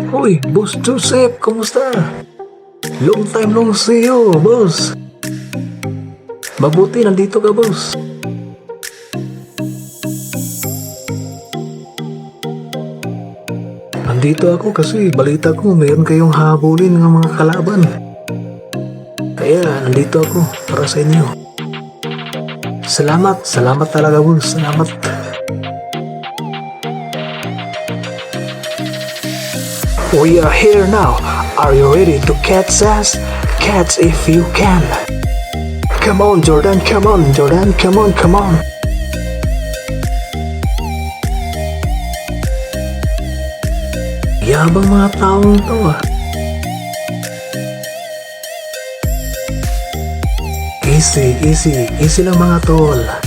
Hoy, Boss Joseph, kumusta? Long time no see you, boss. Mabuti, nandito ka, boss. Nandito ako kasi balita ko mayroon kayong habulin ng mga kalaban. Kaya nandito ako para sa inyo. Salamat talaga, boss. Salamat. We are here now. Are you ready to catch us? Catch if you can. Come on, Jordan. Come on, Jordan. Come on, come on. Yabang mga taong to ah. Easy lang mga tol.